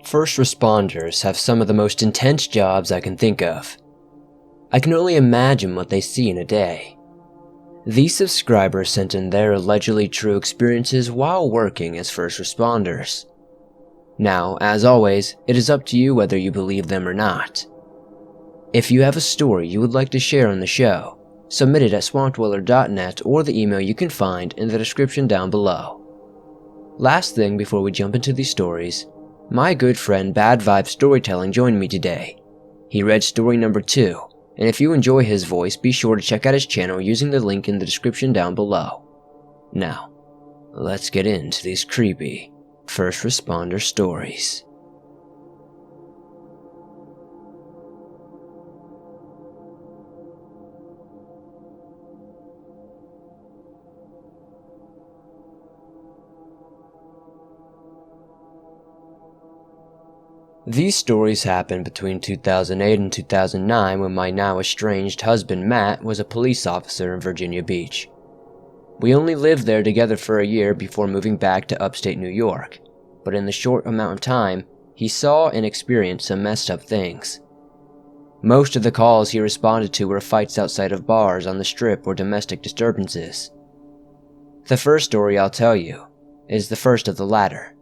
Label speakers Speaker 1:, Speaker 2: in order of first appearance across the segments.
Speaker 1: First responders have some of the most intense jobs I can think of. I can only imagine what they see in a day. These subscribers sent in their allegedly true experiences while working as first responders. Now, as always, it is up to you whether you believe them or not. If you have a story you would like to share on the show, submit it at swampdweller.net or the email you can find in the description down below. Last thing before we jump into these stories, my good friend Bad Vibe Storytelling joined me today. He read story number 2, and if you enjoy his voice, be sure to check out his channel using the link in the description down below. Now, let's get into these creepy first responder stories. These stories happened between 2008 and 2009 when my now estranged husband Matt was a police officer in Virginia Beach. We only lived there together for a year before moving back to upstate New York, but in the short amount of time, he saw and experienced some messed up things. Most of the calls he responded to were fights outside of bars on the strip or domestic disturbances. The first story I'll tell you is the first of the latter.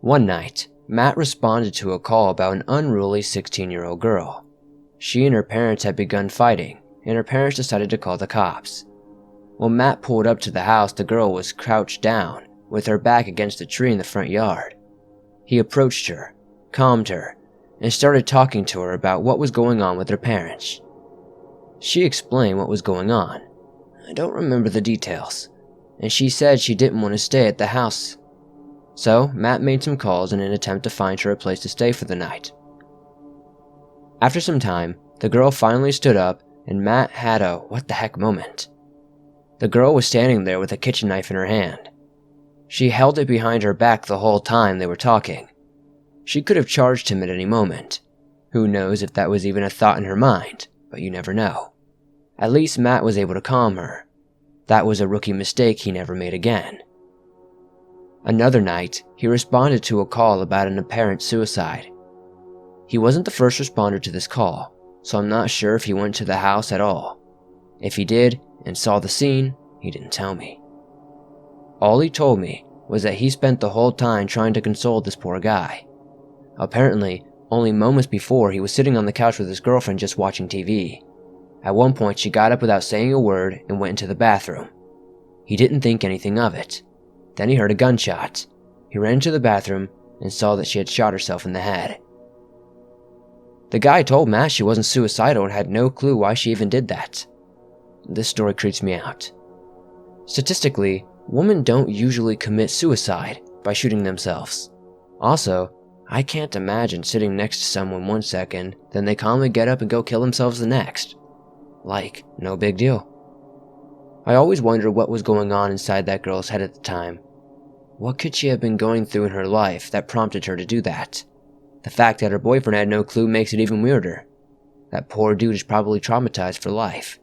Speaker 1: One night, Matt responded to a call about an unruly 16-year-old girl. She and her parents had begun fighting, and her parents decided to call the cops. When Matt pulled up to the house, the girl was crouched down, with her back against a tree in the front yard. He approached her, calmed her, and started talking to her about what was going on with her parents. She explained what was going on. I don't remember the details, and she said she didn't want to stay at the house. So, Matt made some calls in an attempt to find her a place to stay for the night. After some time, the girl finally stood up and Matt had a what the heck moment. The girl was standing there with a kitchen knife in her hand. She held it behind her back the whole time they were talking. She could have charged him at any moment. Who knows if that was even a thought in her mind, but you never know. At least Matt was able to calm her. That was a rookie mistake he never made again. Another night, he responded to a call about an apparent suicide. He wasn't the first responder to this call, so I'm not sure if he went to the house at all. If he did and saw the scene, he didn't tell me. All he told me was that he spent the whole time trying to console this poor guy. Apparently, only moments before he was sitting on the couch with his girlfriend just watching TV. At one point, she got up without saying a word and went into the bathroom. He didn't think anything of it. Then he heard a gunshot. He ran to the bathroom and saw that she had shot herself in the head. The guy told Matt she wasn't suicidal and had no clue why she even did that. This story creeps me out. Statistically, women don't usually commit suicide by shooting themselves. Also, I can't imagine sitting next to someone one second, then they calmly get up and go kill themselves the next. Like, no big deal. I always wondered what was going on inside that girl's head at the time. What could she have been going through in her life that prompted her to do that? The fact that her boyfriend had no clue makes it even weirder. That poor dude is probably traumatized for life.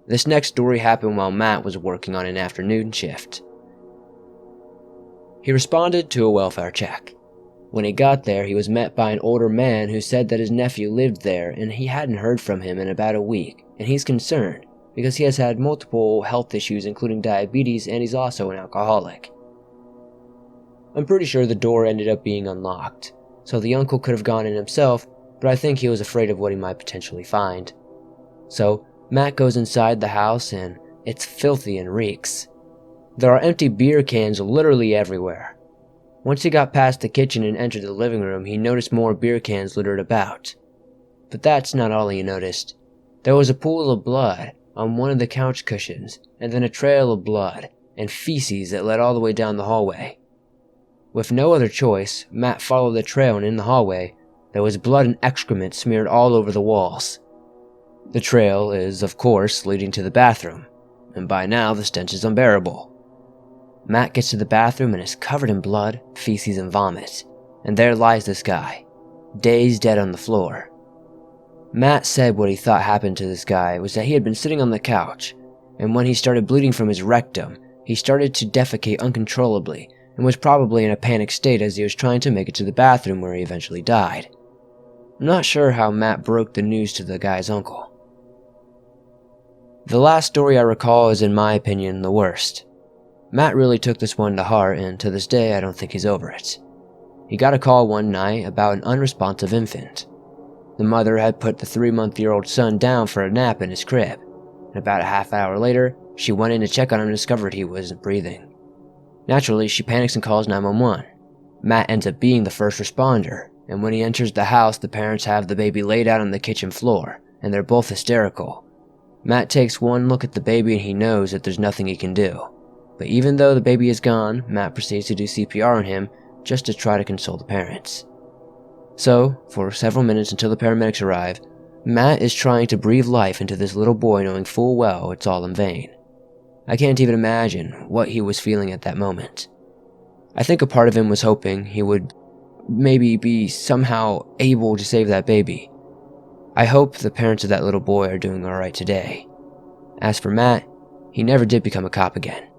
Speaker 1: This next story happened while Matt was working on an afternoon shift. He responded to a welfare check. When he got there, he was met by an older man who said that his nephew lived there and he hadn't heard from him in about a week, and he's concerned because he has had multiple health issues including diabetes and he's also an alcoholic. I'm pretty sure the door ended up being unlocked, so the uncle could have gone in himself, but I think he was afraid of what he might potentially find. So, Matt goes inside the house and it's filthy and reeks. There are empty beer cans literally everywhere. Once he got past the kitchen and entered the living room, he noticed more beer cans littered about. But that's not all he noticed. There was a pool of blood on one of the couch cushions, and then a trail of blood and feces that led all the way down the hallway. With no other choice, Matt followed the trail, and in the hallway, there was blood and excrement smeared all over the walls. The trail is, of course, leading to the bathroom, and by now the stench is unbearable. Matt gets to the bathroom and is covered in blood, feces, and vomit, and there lies this guy, dazed dead on the floor. Matt said what he thought happened to this guy was that he had been sitting on the couch, and when he started bleeding from his rectum, he started to defecate uncontrollably, and was probably in a panic state as he was trying to make it to the bathroom where he eventually died. I'm not sure how Matt broke the news to the guy's uncle. The last story I recall is, in my opinion, the worst. Matt really took this one to heart, and to this day I don't think he's over it. He got a call one night about an unresponsive infant. The mother had put the 3-month-old son down for a nap in his crib, and about a half hour later, she went in to check on him and discovered he wasn't breathing. Naturally, she panics and calls 911. Matt ends up being the first responder, and when he enters the house, the parents have the baby laid out on the kitchen floor, and they're both hysterical. Matt takes one look at the baby and he knows that there's nothing he can do. But even though the baby is gone, Matt proceeds to do CPR on him just to try to console the parents. So, for several minutes until the paramedics arrive, Matt is trying to breathe life into this little boy, knowing full well it's all in vain. I can't even imagine what he was feeling at that moment. I think a part of him was hoping he would maybe be somehow able to save that baby. I hope the parents of that little boy are doing alright today. As for Matt, he never did become a cop again.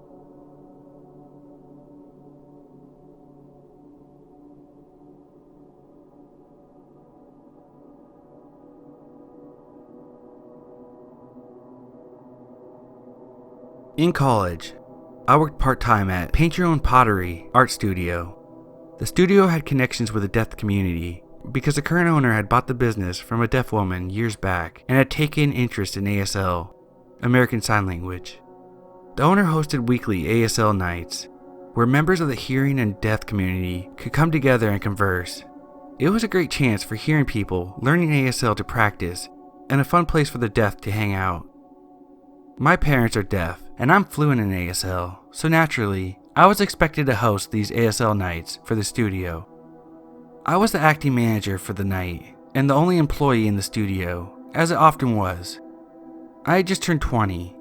Speaker 2: In college, I worked part-time at Paint Your Own Pottery art studio. The studio had connections with the deaf community because the current owner had bought the business from a deaf woman years back and had taken interest in ASL, American Sign Language. The owner hosted weekly ASL nights where members of the hearing and deaf community could come together and converse. It was a great chance for hearing people learning ASL to practice and a fun place for the deaf to hang out. My parents are deaf, and I'm fluent in ASL, so naturally, I was expected to host these ASL nights for the studio. I was the acting manager for the night, and the only employee in the studio, as it often was. I had just turned 20.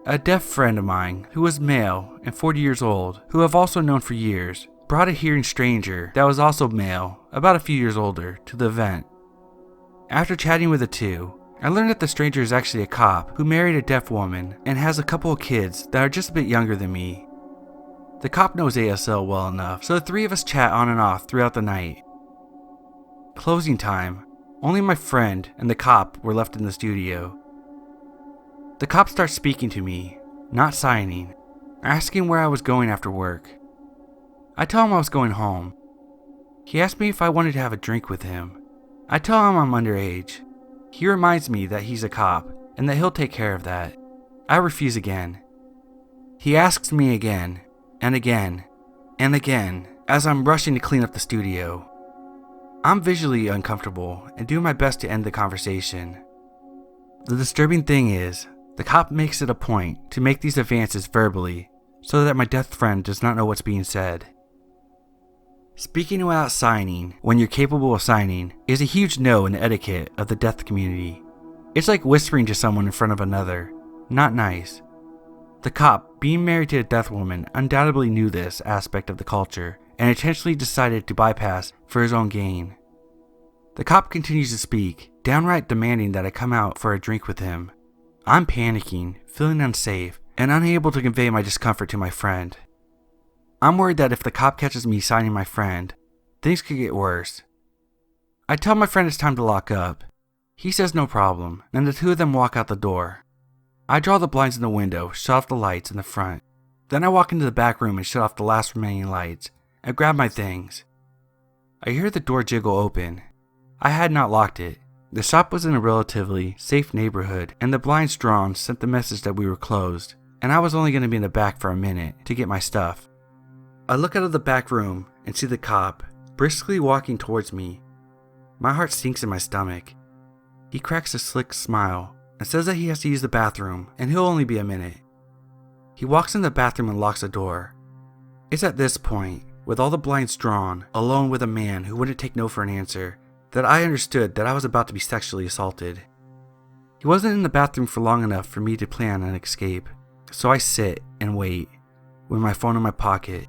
Speaker 2: A deaf friend of mine, who was male and 40 years old, who I've also known for years, brought a hearing stranger that was also male, about a few years older, to the event. After chatting with the two, I learned that the stranger is actually a cop who married a deaf woman and has a couple of kids that are just a bit younger than me. The cop knows ASL well enough, so the three of us chat on and off throughout the night. Closing time, only my friend and the cop were left in the studio. The cop starts speaking to me, not signing, asking where I was going after work. I tell him I was going home. He asked me if I wanted to have a drink with him. I tell him I'm underage. He reminds me that he's a cop and that he'll take care of that. I refuse again. He asks me again, and again, and again, as I'm rushing to clean up the studio. I'm visually uncomfortable and do my best to end the conversation. The disturbing thing is, the cop makes it a point to make these advances verbally so that my deaf friend does not know what's being said. Speaking without signing, when you're capable of signing, is a huge no in the etiquette of the deaf community. It's like whispering to someone in front of another. Not nice. The cop, being married to a deaf woman, undoubtedly knew this aspect of the culture and intentionally decided to bypass for his own gain. The cop continues to speak, downright demanding that I come out for a drink with him. I'm panicking, feeling unsafe, and unable to convey my discomfort to my friend. I'm worried that if the cop catches me signing my friend, things could get worse. I tell my friend it's time to lock up. He says no problem, and the two of them walk out the door. I draw the blinds in the window, shut off the lights in the front. Then I walk into the back room and shut off the last remaining lights, and grab my things. I hear the door jiggle open. I had not locked it. The shop was in a relatively safe neighborhood, and the blinds drawn sent the message that we were closed, and I was only going to be in the back for a minute to get my stuff. I look out of the back room and see the cop briskly walking towards me. My heart sinks in my stomach. He cracks a slick smile and says that he has to use the bathroom and he'll only be a minute. He walks in the bathroom and locks the door. It's at this point, with all the blinds drawn, alone with a man who wouldn't take no for an answer, that I understood that I was about to be sexually assaulted. He wasn't in the bathroom for long enough for me to plan an escape, so I sit and wait, with my phone in my pocket.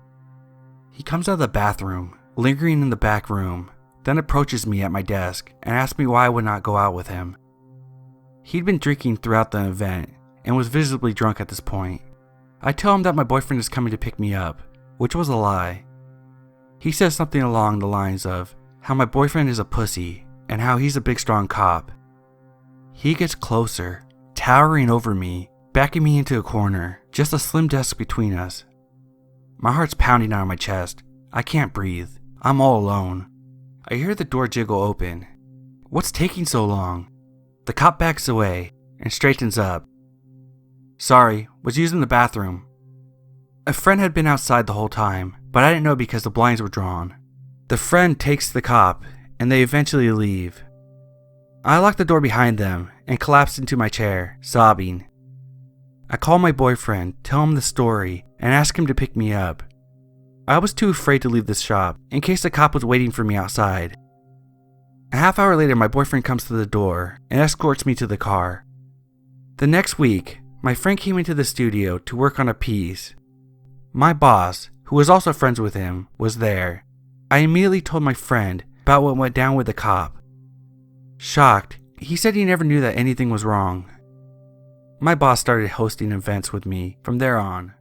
Speaker 2: He comes out of the bathroom, lingering in the back room, then approaches me at my desk and asks me why I would not go out with him. He'd been drinking throughout the event and was visibly drunk at this point. I tell him that my boyfriend is coming to pick me up, which was a lie. He says something along the lines of how my boyfriend is a pussy and how he's a big strong cop. He gets closer, towering over me, backing me into a corner, just a slim desk between us. My heart's pounding out of my chest. I can't breathe. I'm all alone. I hear the door jiggle open. What's taking so long? The cop backs away and straightens up. Sorry, was using the bathroom. A friend had been outside the whole time, but I didn't know because the blinds were drawn. The friend takes the cop, and they eventually leave. I lock the door behind them and collapse into my chair, sobbing. I call my boyfriend, tell him the story, and ask him to pick me up. I was too afraid to leave the shop in case the cop was waiting for me outside. A half hour later, my boyfriend comes to the door and escorts me to the car. The next week, my friend came into the studio to work on a piece. My boss, who was also friends with him, was there. I immediately told my friend about what went down with the cop. Shocked, he said he never knew that anything was wrong. My boss started hosting events with me from there on.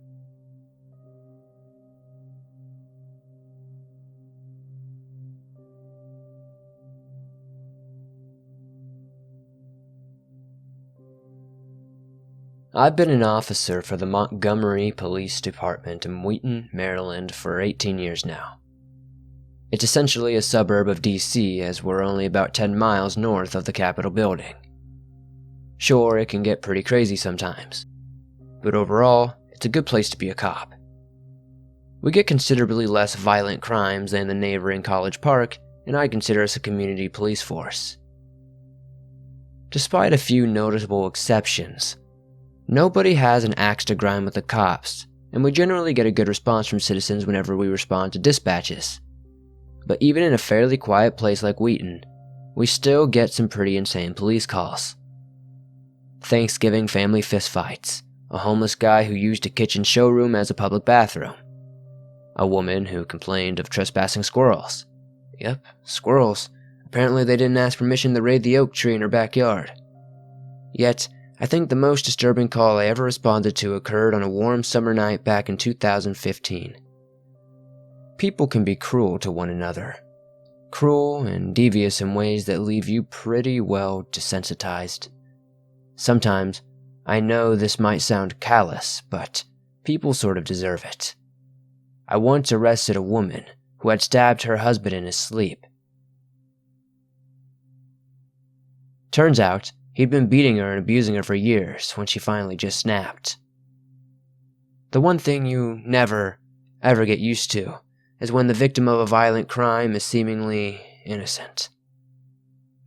Speaker 1: I've been an officer for the Montgomery Police Department in Wheaton, Maryland for 18 years now. It's essentially a suburb of DC as we're only about 10 miles north of the Capitol building. Sure, it can get pretty crazy sometimes, but overall, it's a good place to be a cop. We get considerably less violent crimes than the neighboring College Park, and I consider us a community police force. Despite a few noticeable exceptions, nobody has an axe to grind with the cops, and we generally get a good response from citizens whenever we respond to dispatches. But even in a fairly quiet place like Wheaton, we still get some pretty insane police calls. Thanksgiving family fistfights, a homeless guy who used a kitchen showroom as a public bathroom, a woman who complained of trespassing squirrels. Yep, squirrels. Apparently they didn't ask permission to raid the oak tree in her backyard. Yet, I think the most disturbing call I ever responded to occurred on a warm summer night back in 2015. People can be cruel to one another. Cruel and devious in ways that leave you pretty well desensitized. Sometimes, I know this might sound callous, but people sort of deserve it. I once arrested a woman who had stabbed her husband in his sleep. Turns out, he'd been beating her and abusing her for years when she finally just snapped. The one thing you never, ever get used to is when the victim of a violent crime is seemingly innocent.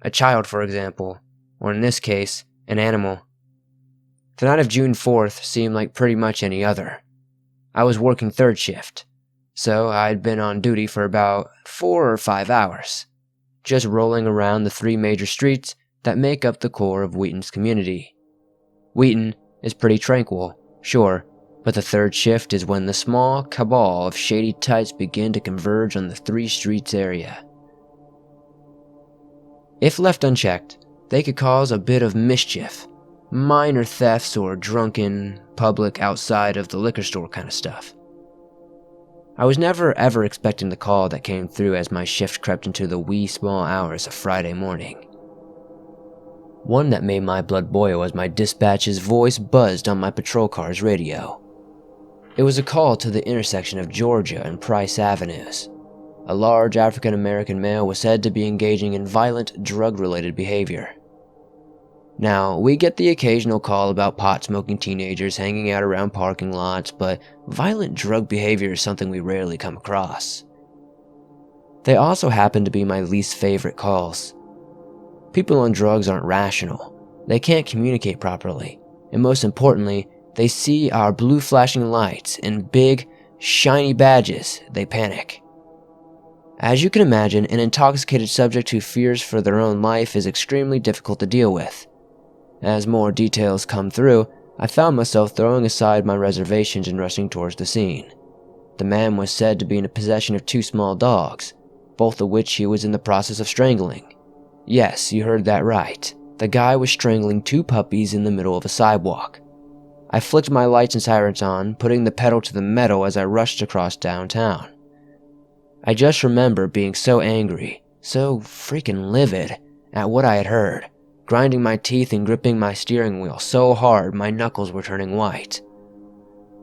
Speaker 1: A child, for example, or in this case, an animal. The night of June 4th seemed like pretty much any other. I was working third shift, so I'd been on duty for about 4 or 5 hours, just rolling around the 3 major streets that make up the core of Wheaton's community. Wheaton is pretty tranquil, sure, but the third shift is when the small cabal of shady types begin to converge on the 3 streets area. If left unchecked, they could cause a bit of mischief, minor thefts or drunken, public outside of the liquor store kind of stuff. I was never ever expecting the call that came through as my shift crept into the wee small hours of Friday morning. One that made my blood boil as my dispatch's voice buzzed on my patrol car's radio. It was a call to the intersection of Georgia and Price Avenues. A large African-American male was said to be engaging in violent, drug-related behavior. Now, we get the occasional call about pot-smoking teenagers hanging out around parking lots, but violent drug behavior is something we rarely come across. They also happen to be my least favorite calls. People on drugs aren't rational. They can't communicate properly, and most importantly, they see our blue flashing lights and big, shiny badges, they panic. As you can imagine, an intoxicated subject who fears for their own life is extremely difficult to deal with. As more details come through, I found myself throwing aside my reservations and rushing towards the scene. The man was said to be in possession of 2 small dogs, both of which he was in the process of strangling. Yes, you heard that right. The guy was strangling 2 puppies in the middle of a sidewalk. I flicked my lights and sirens on, putting the pedal to the metal as I rushed across downtown. I just remember being so angry, so freaking livid at what I had heard, grinding my teeth and gripping my steering wheel so hard my knuckles were turning white.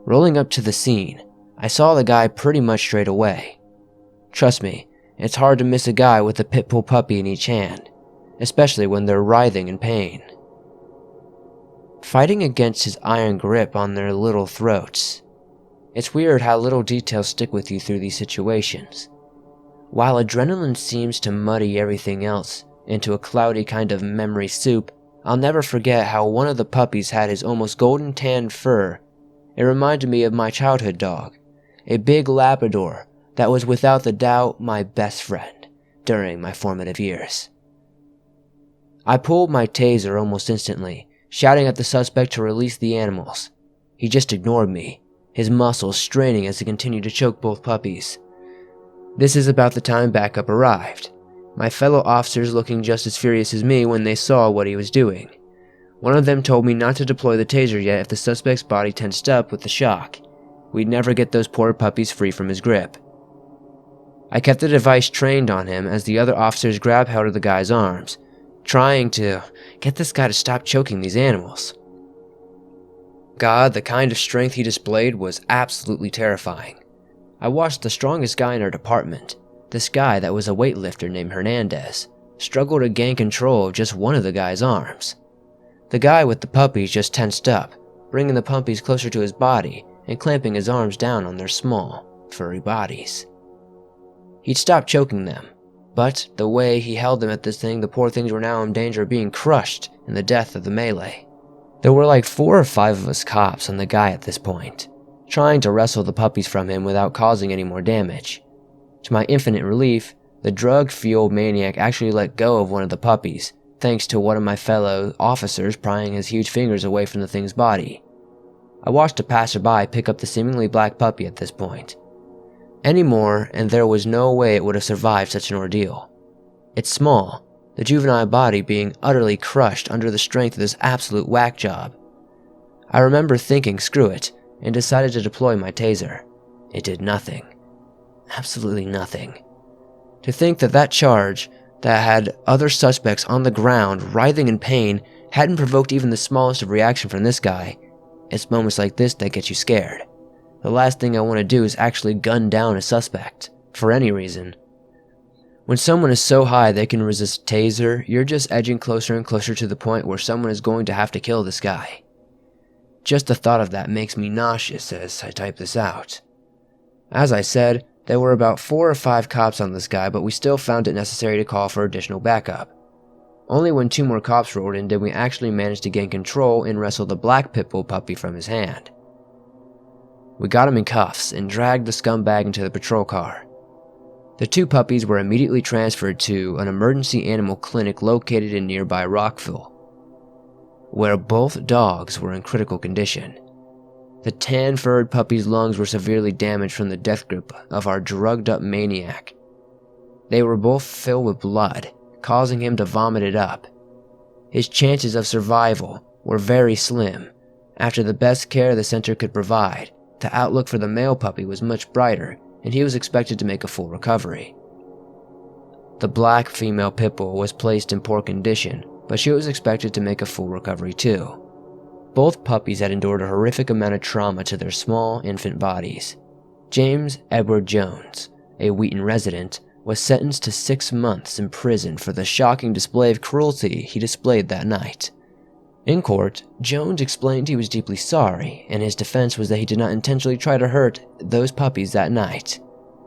Speaker 1: Rolling up to the scene, I saw the guy pretty much straight away. Trust me, it's hard to miss a guy with a pit bull puppy in each hand, especially when they're writhing in pain. Fighting against his iron grip on their little throats. It's weird how little details stick with you through these situations. While adrenaline seems to muddy everything else into a cloudy kind of memory soup, I'll never forget how one of the puppies had his almost golden tan fur. It reminded me of my childhood dog, a big Labrador that was without a doubt my best friend during my formative years. I pulled my taser almost instantly, shouting at the suspect to release the animals. He just ignored me, his muscles straining as he continued to choke both puppies. This is about the time backup arrived, my fellow officers looking just as furious as me when they saw what he was doing. One of them told me not to deploy the taser yet if the suspect's body tensed up with the shock. We'd never get those poor puppies free from his grip. I kept the device trained on him as the other officers grabbed hold of the guy's arms, trying to get this guy to stop choking these animals. God, the kind of strength he displayed was absolutely terrifying. I watched the strongest guy in our department, this guy that was a weightlifter named Hernandez, struggle to gain control of just one of the guy's arms. The guy with the puppies just tensed up, bringing the puppies closer to his body and clamping his arms down on their small, furry bodies. He'd stopped choking them, but the way he held them at this thing, the poor things were now in danger of being crushed in the death of the melee. There were like 4 or 5 of us cops on the guy at this point, trying to wrestle the puppies from him without causing any more damage. To my infinite relief, the drug-fueled maniac actually let go of one of the puppies, thanks to one of my fellow officers prying his huge fingers away from the thing's body. I watched a passerby pick up the seemingly black puppy at this point. Any more, and there was no way it would have survived such an ordeal. It's small, the juvenile body being utterly crushed under the strength of this absolute whack job. I remember thinking screw it, and decided to deploy my taser. It did nothing. Absolutely nothing. To think that that charge, that had other suspects on the ground writhing in pain, hadn't provoked even the smallest of reaction from this guy. It's moments like this that get you scared. The last thing I want to do is actually gun down a suspect, for any reason. When someone is so high they can resist a taser, you're just edging closer and closer to the point where someone is going to have to kill this guy. Just the thought of that makes me nauseous as I type this out. As I said, there were about 4 or 5 cops on this guy, but we still found it necessary to call for additional backup. Only when 2 more cops rolled in did we actually manage to gain control and wrestle the black pit bull puppy from his hand. We got him in cuffs and dragged the scumbag into the patrol car. The 2 puppies were immediately transferred to an emergency animal clinic located in nearby Rockville, where both dogs were in critical condition. The tan-furred puppy's lungs were severely damaged from the death grip of our drugged-up maniac. They were both filled with blood, causing him to vomit it up. His chances of survival were very slim. After the best care the center could provide, the outlook for the male puppy was much brighter, and he was expected to make a full recovery. The black female pit bull was placed in poor condition, but she was expected to make a full recovery too. Both puppies had endured a horrific amount of trauma to their small infant bodies. James Edward Jones, a Wheaton resident, was sentenced to 6 months in prison for the shocking display of cruelty he displayed that night. In court, Jones explained he was deeply sorry, and his defense was that he did not intentionally try to hurt those puppies that night.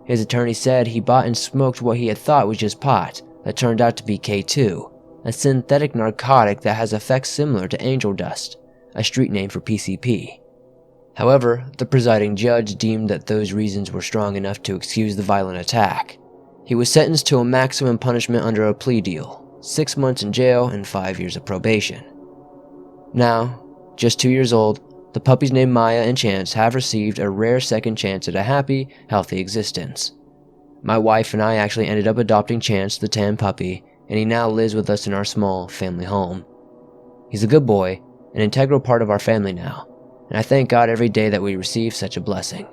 Speaker 1: His attorney said he bought and smoked what he had thought was just pot, that turned out to be K2, a synthetic narcotic that has effects similar to angel dust, a street name for PCP. However, the presiding judge deemed that those reasons were strong enough to excuse the violent attack. He was sentenced to a maximum punishment under a plea deal, 6 months in jail and 5 years of probation. Now, just 2 years old, the puppies named Maya and Chance have received a rare second chance at a happy, healthy existence. My wife and I actually ended up adopting Chance, the tan puppy, and he now lives with us in our small family home. He's a good boy, an integral part of our family now, and I thank God every day that we receive such a blessing.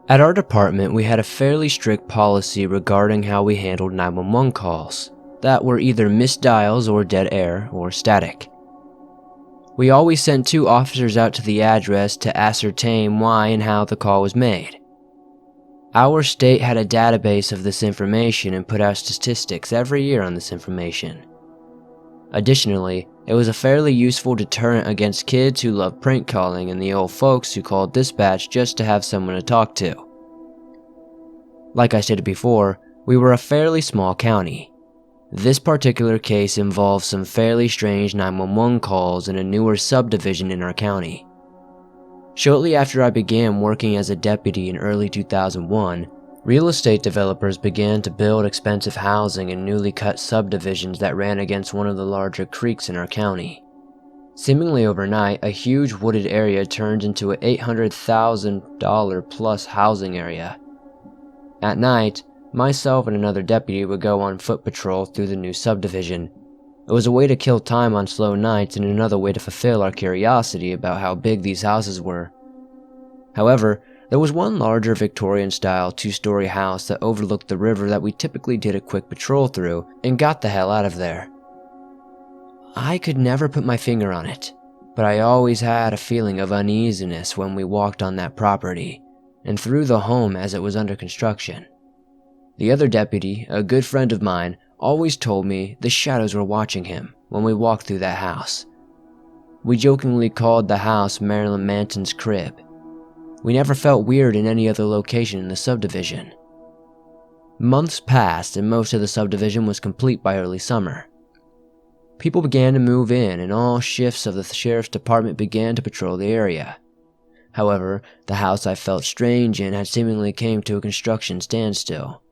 Speaker 1: At our department, we had a fairly strict policy regarding how we handled 911 calls that were either missed dials or dead air or static. We always sent 2 officers out to the address to ascertain why and how the call was made. Our state had a database of this information and put out statistics every year on this information. Additionally, it was a fairly useful deterrent against kids who loved prank calling and the old folks who called dispatch just to have someone to talk to. Like I stated before, we were a fairly small county. This particular case involved some fairly strange 911 calls in a newer subdivision in our county. Shortly after I began working as a deputy in early 2001, real estate developers began to build expensive housing in newly cut subdivisions that ran against one of the larger creeks in our county. Seemingly overnight, a huge wooded area turned into an $800,000 plus housing area. At night, myself and another deputy would go on foot patrol through the new subdivision. It was a way to kill time on slow nights and another way to fulfill our curiosity about how big these houses were. However, there was one larger Victorian-style 2-story house that overlooked the river that we typically did a quick patrol through and got the hell out of there. I could never put my finger on it, but I always had a feeling of uneasiness when we walked on that property and through the home as it was under construction. The other deputy, a good friend of mine, always told me the shadows were watching him when we walked through that house. We jokingly called the house Marilyn Manson's crib. We never felt weird in any other location in the subdivision. Months passed and most of the subdivision was complete by early summer. People began to move in and all shifts of the sheriff's department began to patrol the area. However, the house I felt strange in had seemingly came to a construction standstill.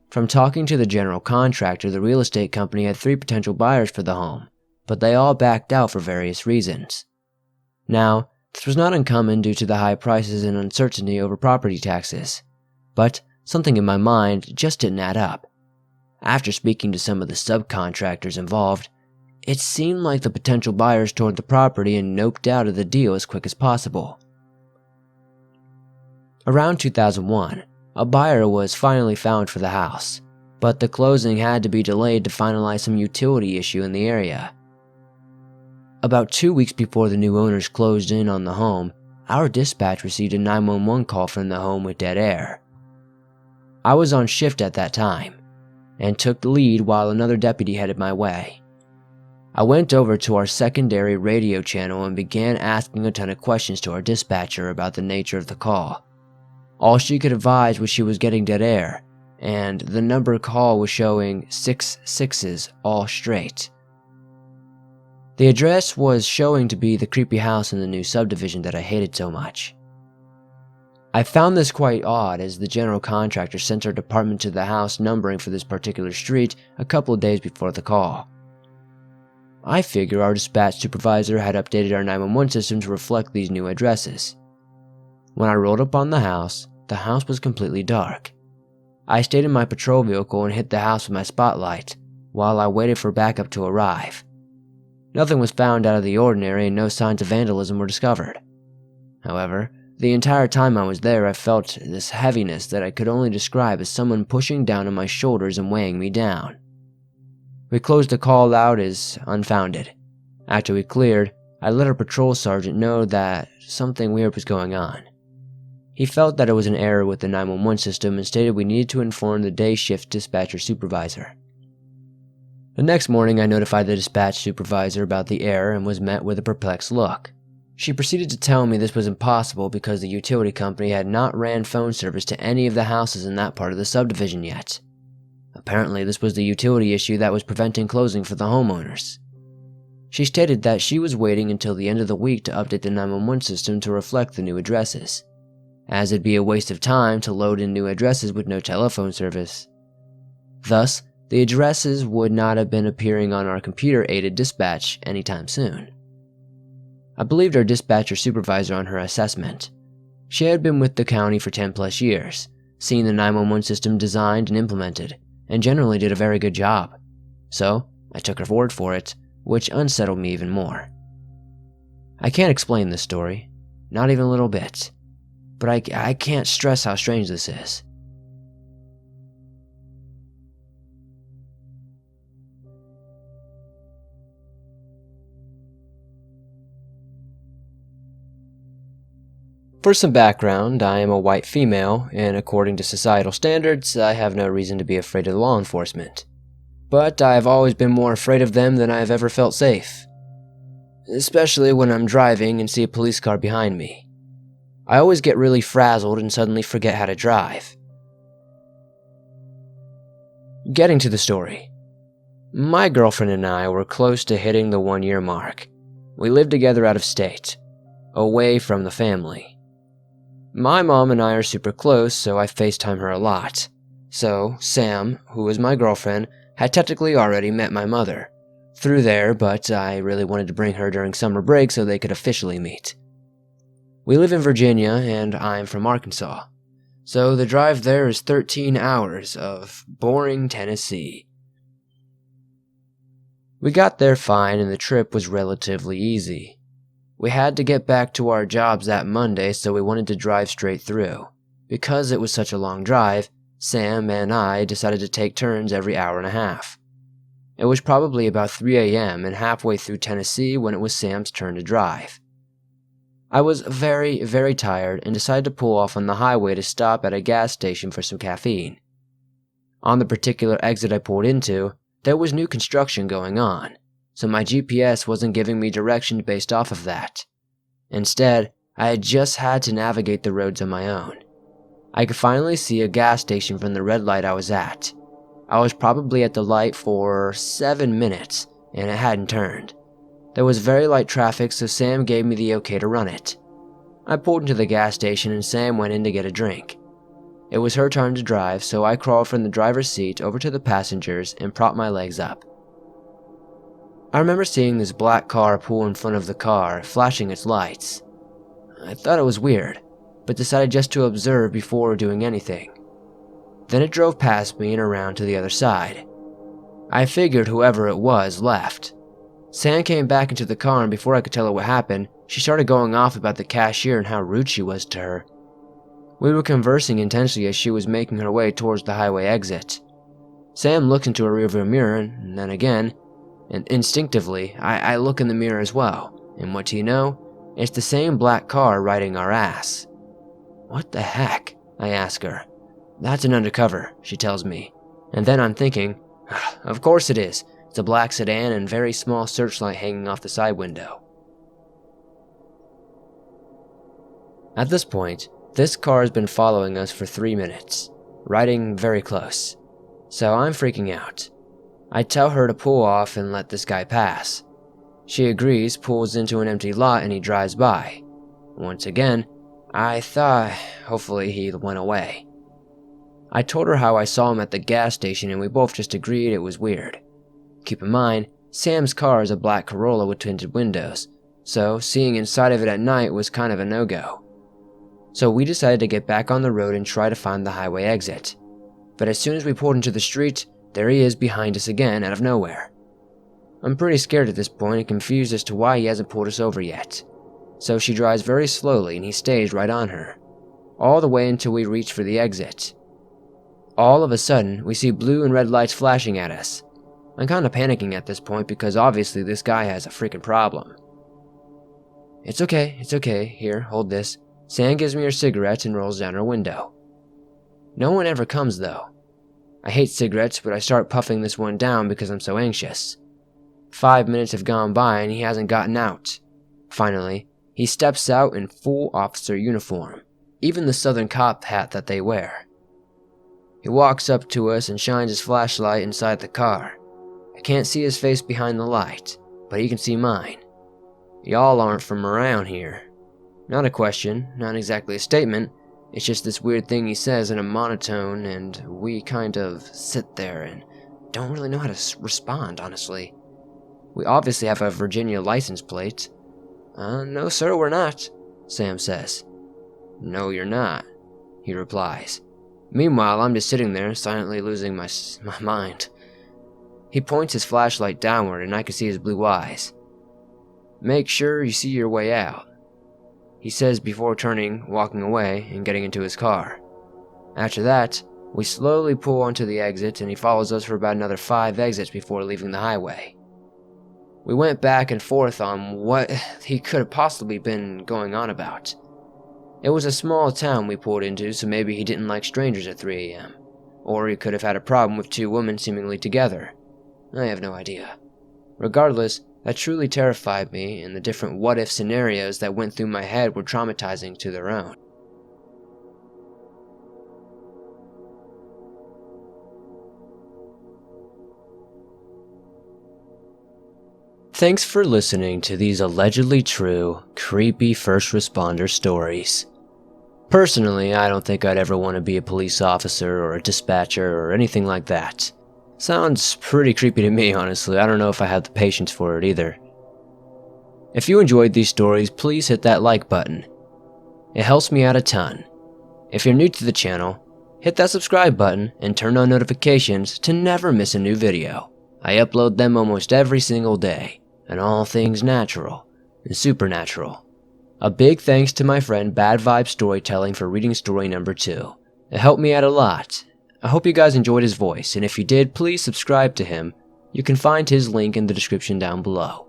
Speaker 1: From talking to the general contractor, the real estate company had 3 potential buyers for the home, but they all backed out for various reasons. Now, this was not uncommon due to the high prices and uncertainty over property taxes, but something in my mind just didn't add up. After speaking to some of the subcontractors involved, it seemed like the potential buyers toured the property and noped out of the deal as quick as possible. Around 2001, a buyer was finally found for the house, but the closing had to be delayed to finalize some utility issue in the area. About 2 weeks before the new owners closed in on the home, our dispatch received a 911 call from the home with dead air. I was on shift at that time, and took the lead while another deputy headed my way. I went over to our secondary radio channel and began asking a ton of questions to our dispatcher about the nature of the call. All she could advise was she was getting dead air, and the number call was showing 6 6s all straight. The address was showing to be the creepy house in the new subdivision that I hated so much. I found this quite odd as the general contractor sent our department to the house numbering for this particular street a couple of days before the call. I figure our dispatch supervisor had updated our 911 system to reflect these new addresses. When I rolled up on the house was completely dark. I stayed in my patrol vehicle and hit the house with my spotlight while I waited for backup to arrive. Nothing was found out of the ordinary and no signs of vandalism were discovered. However, the entire time I was there I felt this heaviness that I could only describe as someone pushing down on my shoulders and weighing me down. We closed the call out as unfounded. After we cleared, I let our patrol sergeant know that something weird was going on. He felt that it was an error with the 911 system and stated we needed to inform the day shift dispatcher supervisor. The next morning I notified the dispatch supervisor about the error and was met with a perplexed look. She proceeded to tell me this was impossible because the utility company had not ran phone service to any of the houses in that part of the subdivision yet. Apparently this was the utility issue that was preventing closing for the homeowners. She stated that she was waiting until the end of the week to update the 911 system to reflect the new addresses, as it'd be a waste of time to load in new addresses with no telephone service. Thus, the addresses would not have been appearing on our computer-aided dispatch anytime soon. I believed our dispatcher supervisor on her assessment. She had been with the county for 10 plus years, seen the 911 system designed and implemented, and generally did a very good job. So, I took her word for it, which unsettled me even more. I can't explain this story, not even a little bit. but I can't stress how strange this is. For some background, I am a white female, and according to societal standards, I have no reason to be afraid of law enforcement. But I have always been more afraid of them than I have ever felt safe. Especially when I'm driving and see a police car behind me. I always get really frazzled and suddenly forget how to drive. Getting to the story. My girlfriend and I were close to hitting the 1-year mark. We lived together out of state, away from the family. My mom and I are super close, so I FaceTime her a lot. So, Sam, who is my girlfriend, had technically already met my mother through there, but I really wanted to bring her during summer break so they could officially meet. We live in Virginia, and I'm from Arkansas. So the drive there is 13 hours of boring Tennessee. We got there fine, and the trip was relatively easy. We had to get back to our jobs that Monday, so we wanted to drive straight through. Because it was such a long drive, Sam and I decided to take turns every hour and a half. It was probably about 3 a.m. and halfway through Tennessee when it was Sam's turn to drive. I was very, very tired and decided to pull off on the highway to stop at a gas station for some caffeine. On the particular exit I pulled into, there was new construction going on, so my GPS wasn't giving me directions based off of that. Instead, I had just had to navigate the roads on my own. I could finally see a gas station from the red light I was at. I was probably at the light for 7 minutes, and it hadn't turned. There was very light traffic, so Sam gave me the okay to run it. I pulled into the gas station and Sam went in to get a drink. It was her turn to drive, so I crawled from the driver's seat over to the passengers and propped my legs up. I remember seeing this black car pull in front of the car, flashing its lights. I thought it was weird, but decided just to observe before doing anything. Then it drove past me and around to the other side. I figured whoever it was left. Sam came back into the car, and before I could tell her what happened, she started going off about the cashier and how rude she was to her. We were conversing intensely as she was making her way towards the highway exit. Sam looked into her rearview mirror, and then again, and instinctively, I look in the mirror as well, and what do you know? It's the same black car riding our ass. What the heck? I ask her. That's an undercover, she tells me. And then I'm thinking, of course it is. It's a black sedan and very small searchlight hanging off the side window. At this point, this car has been following us for 3 minutes, riding very close. So I'm freaking out. I tell her to pull off and let this guy pass. She agrees, pulls into an empty lot, and he drives by. Once again, I thought hopefully he went away. I told her how I saw him at the gas station, and we both just agreed it was weird. Keep in mind, Sam's car is a black Corolla with tinted windows, so seeing inside of it at night was kind of a no-go. So we decided to get back on the road and try to find the highway exit. But as soon as we pulled into the street, there he is behind us again out of nowhere. I'm pretty scared at this point and confused as to why he hasn't pulled us over yet. So she drives very slowly and he stays right on her, all the way until we reach for the exit. All of a sudden, we see blue and red lights flashing at us. I'm kinda panicking at this point because obviously this guy has a freaking problem. It's okay, here, hold this. Sam gives me her cigarette and rolls down her window. No one ever comes though. I hate cigarettes, but I start puffing this one down because I'm so anxious. 5 minutes have gone by and he hasn't gotten out. Finally, he steps out in full officer uniform, even the Southern cop hat that they wear. He walks up to us and shines his flashlight inside the car. I can't see his face behind the light, but he can see mine. Y'all aren't from around here. Not a question, not exactly a statement. It's just this weird thing he says in a monotone, and we kind of sit there and don't really know how to respond, honestly. We obviously have a Virginia license plate. No sir, we're not, Sam says. No, you're not, he replies. Meanwhile, I'm just sitting there, silently losing my mind. He points his flashlight downward, and I can see his blue eyes. Make sure you see your way out. he says before turning, walking away, and getting into his car. After that, we slowly pull onto the exit and he follows us for about another 5 exits before leaving the highway. We went back and forth on what he could have possibly been going on about. It was a small town we pulled into, so maybe he didn't like strangers at 3 a.m. Or he could have had a problem with 2 women seemingly together. I have no idea. Regardless, that truly terrified me, and the different what-if scenarios that went through my head were traumatizing to their own. Thanks for listening to these allegedly true, creepy first responder stories. Personally, I don't think I'd ever want to be a police officer or a dispatcher or anything like that. Sounds pretty creepy to me, honestly. I don't know if I have the patience for it either. If you enjoyed these stories, please hit that like button. It helps me out a ton. If you're new to the channel, hit that subscribe button and turn on notifications to never miss a new video. I upload them almost every single day, and all things natural and supernatural. A big thanks to my friend Bad Vibe Storytelling for reading story number 2. It helped me out a lot. I hope you guys enjoyed his voice, and if you did, please subscribe to him. You can find his link in the description down below.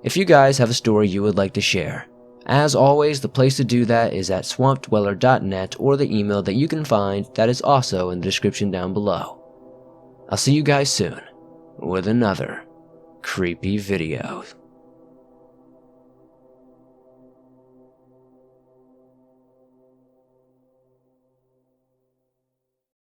Speaker 1: If you guys have a story you would like to share, as always, the place to do that is at swampdweller.net or the email that you can find that is also in the description down below. I'll see you guys soon with another creepy video.